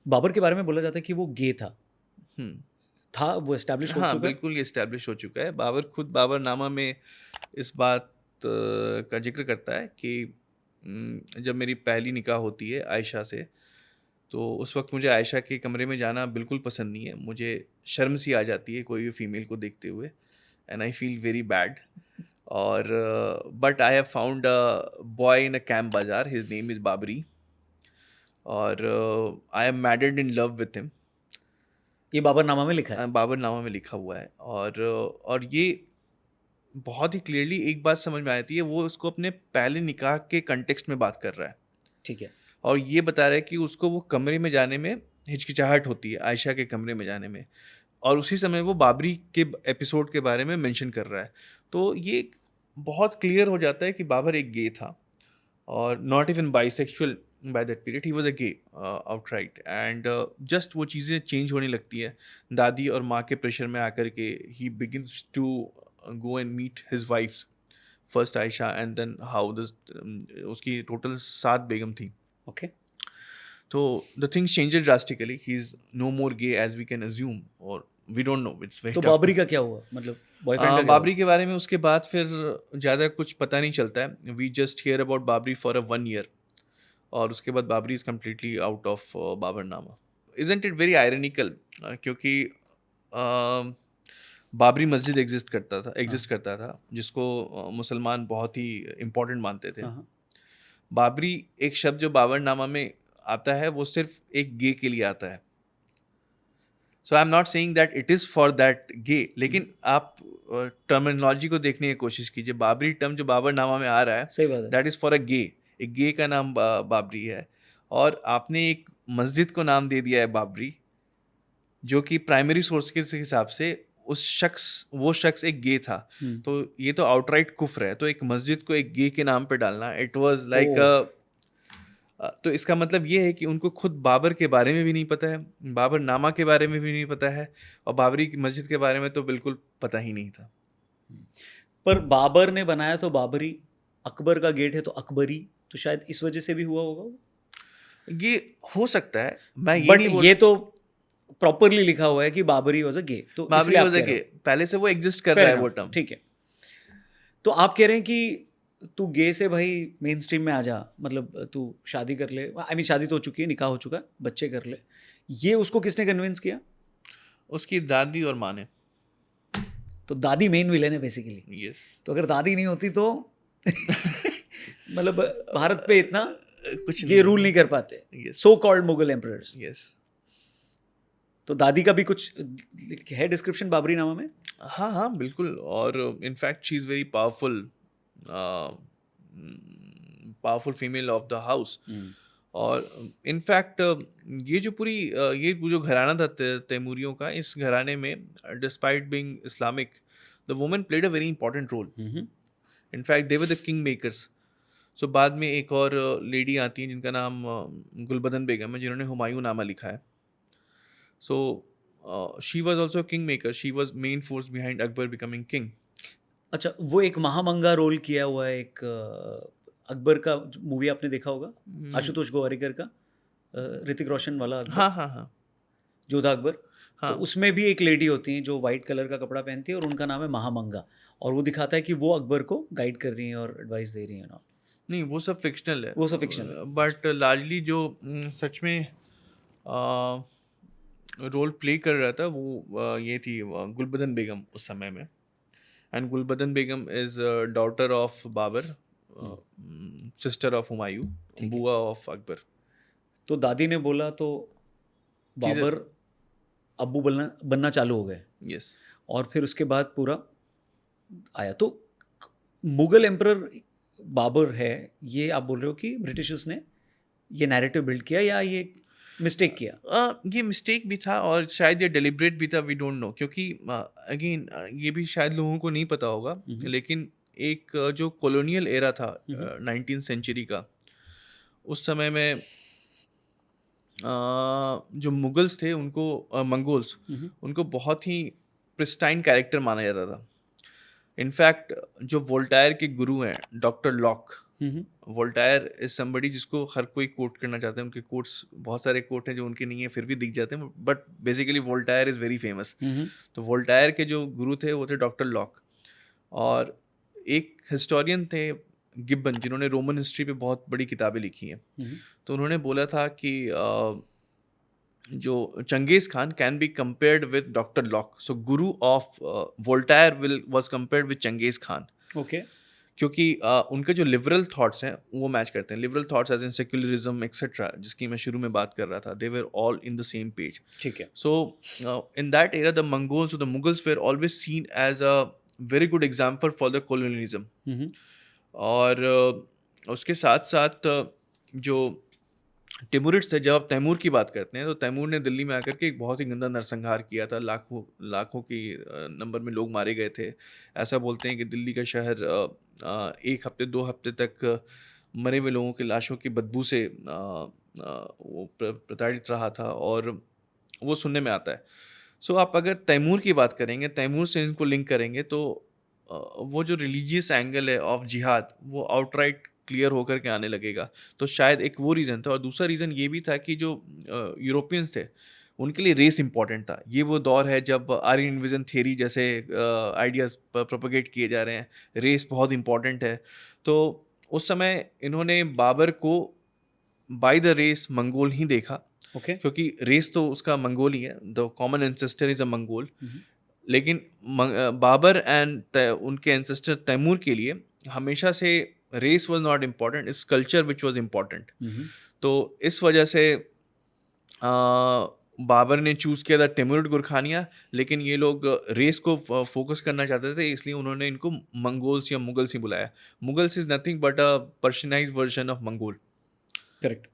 बाबर के बारे में बोला जाता है कि वो गे था, हम्म, वो एस्टैब्लिश हो हाँ चुका है? बिल्कुल, ये इस्टेब्लिश हो चुका है। बाबर खुद बाबरनामा में इस बात का जिक्र करता है कि जब मेरी पहली निकाह होती है आयशा से, तो उस वक्त मुझे आयशा के कमरे में जाना बिल्कुल पसंद नहीं है। मुझे शर्म सी आ जाती है कोई भी फीमेल को देखते हुए, and I feel very bad. और but I have found a boy in a camp bazaar, his name is Babri, और I am madded in love with him. ये बाबरनामा में लिखा है? बाबरनामा में लिखा हुआ है। और ये बहुत ही क्लियरली एक बात समझ में आती है, वो उसको अपने पहले निकाह के कंटेक्स्ट में बात कर रहा है, ठीक है। और ये बता रहा है कि उसको वो कमरे में जाने में हिचकिचाहट होती है, आयशा के कमरे में जाने में। और उसी समय वो बाबरी के एपिसोड के बारे में मेंशन कर रहा है। तो ये बहुत क्लियर हो जाता है कि बाबर एक गे था, और not even bisexual by that period, he was a gay outright. And just वो चीज़ें चेंज होने लगती है दादी और माँ के प्रेशर में आकर के। He begins to go and meet his wifes, first Ayesha and then how this, उसकी टोटल 7 बेगम थी। ओके। तो the things changed drastically, he is no more gay as we can assume, और we don't know, it's very तो tough to. Babri का क्या हुआ, मतलब बॉयफ्रेंड का क्या हुआ? बाबरी के बारे में उसके बाद फिर ज़्यादा कुछ पता नहीं चलता है। We just hear about Babri for a 1 year, और उसके बाद Babri is completely out of Baburnama. Isn't it very ironical, क्योंकि बाबरी मस्जिद एग्जिस्ट हाँ करता था, जिसको मुसलमान बहुत ही इम्पोर्टेंट मानते थे। हाँ हाँ। बाबरी एक शब्द जो बाबरनामा में आता है, वो सिर्फ एक गे के लिए आता है। So I am not saying that it is for that gay, लेकिन आप टर्मिनोलॉजी को देखने की कोशिश कीजिए। बाबरी टर्म जो बाबरनामा में आ रहा है, सही बात है। दैट इज़ फॉर अ गे। एक गे का नाम बाबरी है, और आपने एक मस्जिद को नाम दे दिया है बाबरी, जो कि प्राइमरी सोर्स के हिसाब से वो शख्स एक गे था। तो ये तो आउटराइट कुफ्र है। तो एक मस्जिद को एक गे के नाम पे डालना, इट वाज लाइक ओह। तो इसका मतलब ये है कि उनको खुद बाबर के बारे में भी नहीं पता है, बाबर नामा के बारे में भी नहीं पता है, और बाबरी की मस्जिद के बारे में तो बिल्कुल पता ही नहीं था। पर बाबर ने बनाया तो बाबरी, अकबर का गेट है तो अकबरी, तो शायद इस वजह से भी हुआ होगा वो। ये हो सकता है, मैं ये बट नहीं बोल ये तो प्रॉपरली लिखा हुआ है कि बाबरी वॉज अ गे, तो बाबरी इसलिए आप वॉज अ कह रहे गे, हो। पहले से वो एग्जिस्ट कर फेयर रहा है वो इनफ, टर्म। ठीक है। तो आप कह रहे हैं कि तू गे से भाई मेन स्ट्रीम में आ जा, मतलब तू शादी कर ले, आई मीन शादी तो हो चुकी है, निकाह हो चुका है, बच्चे कर ले। ये उसको किसने कन्विंस किया? उसकी दादी और माँ ने। तो दादी मेन विलेन है बेसिकली। यस। तो अगर दादी नहीं होती तो मतलब भारत पे इतना कुछ ये नहीं रूल नहीं होगा। कर पाते, yes. So called Mughal emperors. Yes. तो दादी का भी कुछ है डिस्क्रिप्शन बाबरी नामा में? हाँ हाँ बिल्कुल, और in fact she is very powerful, powerful female of the house. और इनफैक्ट ये जो पूरी ये जो घराना था तैमूरियों का, इस घराने में despite being Islamic, the women played a very important role. In fact they were the king makers. So बाद में एक और लेडी आती हैं जिनका नाम गुलबदन बेगम है, जिन्होंने हुमायूं नामा लिखा है। So she was also king maker, she was main force behind Akbar becoming king. अच्छा, वो एक महामंगा रोल किया हुआ है एक अकबर का मूवी आपने देखा होगा, आशुतोष गोवारिकर का, ऋतिक रोशन वाला अकबर, हाँ हाँ हाँ जोधा अकबर। तो हाँ। उसमें भी एक लेडी होती है जो वाइट कलर का कपड़ा पहनती है और उनका नाम है महामंगा, और वो दिखाता है कि वो अकबर को गाइड कर रही हैं और एडवाइस दे रही हैं ना। नहीं, वो सब फिक्शनल है, वो सब फिक्शन है। बट लार्जली जो सच में रोल प्ले कर रहा था, वो ये थी गुलबदन बेगम उस समय में। And Gulbadan Begum is daughter of Babur, sister of Humayun, ठीक है। बुआ ऑफ अकबर। तो दादी ने बोला तो चीज़ें। बाबर अब्बू बनना बनना चालू हो गए, यस। और फिर उसके बाद पूरा आया। तो मुगल एम्परर बाबर है, ये आप बोल रहे हो कि ब्रिटिशर्स ने ये नैरेटिव बिल्ड किया या ये मिस्टेक किया? ये मिस्टेक भी था, और शायद ये डेलिब्रेट भी था, वी डोंट नो, क्योंकि अगेन ये भी शायद लोगों को नहीं पता होगा, लेकिन एक जो कॉलोनियल एरा था 19th सेंचुरी का, उस समय में जो मुगल्स थे उनको मंगोल्स, उनको बहुत ही प्रिस्टाइन कैरेक्टर माना जाता था। इनफैक्ट जो वोल्टायर के गुरु हैं doctor lock, Voltaire is somebody जिसको हर कोई कोट करना चाहता है, उनके कोट्स बहुत सारे कोट हैं जो उनके नहीं है फिर भी दिख जाते हैं, but basically Voltaire is very famous. तो वोल्टायर के जो गुरु थे वो थे डॉक्टर लॉक, और एक हिस्टोरियन थे गिब्बन जिन्होंने रोमन हिस्ट्री पे बहुत बड़ी किताबें लिखी हैं। तो उन्होंने बोला था कि जो Genghis Khan can be compared with doctor lock, so guru of Voltaire will was compared with Genghis Khan. Okay. क्योंकि उनके जो लिबरल थॉट्स हैं वो मैच करते हैं, liberal thoughts as in secularism etcetera, जिसकी मैं शुरू में बात कर रहा था, they were all in the same page. ठीक है। So in that era the Mongols और the Mughals were always seen as a very good example for the colonialism. और उसके साथ साथ जो टिमुरिड्स थे, जब आप तैमूर की बात करते हैं तो तैमूर ने दिल्ली में आकर के एक बहुत ही गंदा नरसंहार किया था, लाखों की नंबर में लोग मारे गए थे। ऐसा बोलते हैं कि दिल्ली का शहर 1 हफ्ते 2 हफ्ते तक मरे हुए लोगों की लाशों की बदबू से वो प्रताड़ित रहा था, और वो सुनने में आता है। सो आप अगर तैमूर की बात करेंगे, तैमूर से इनको लिंक करेंगे, तो वो जो रिलीजियस एंगल है ऑफ जिहाद वो आउटराइट क्लियर होकर के आने लगेगा। तो शायद एक वो रीज़न था, और दूसरा रीज़न ये भी था कि जो यूरोपियंस थे उनके लिए रेस इंपॉर्टेंट था। ये वो दौर है जब आर्यन इन्विजन थ्योरी जैसे आइडियाज़ प्रोपेगेट किए जा रहे हैं, रेस बहुत इंपॉर्टेंट है। तो उस समय इन्होंने बाबर को बाय द रेस मंगोल ही देखा, ओके। क्योंकि रेस तो उसका मंगोल ही है, the common ancestor is a Mongol. लेकिन बाबर एंड उनके एंसेस्टर तैमूर के लिए हमेशा से race was not important, it's culture which was important. तो इस वजह से बाबर ने चूज़ किया था टिमुरिड गुरखानिया, लेकिन ये लोग रेस को फोकस करना चाहते थे, इसलिए उन्होंने इनको मंगोल्स या मुगल्स ही बुलाया। Mughals is nothing but a Persianised version of Mongol. Correct.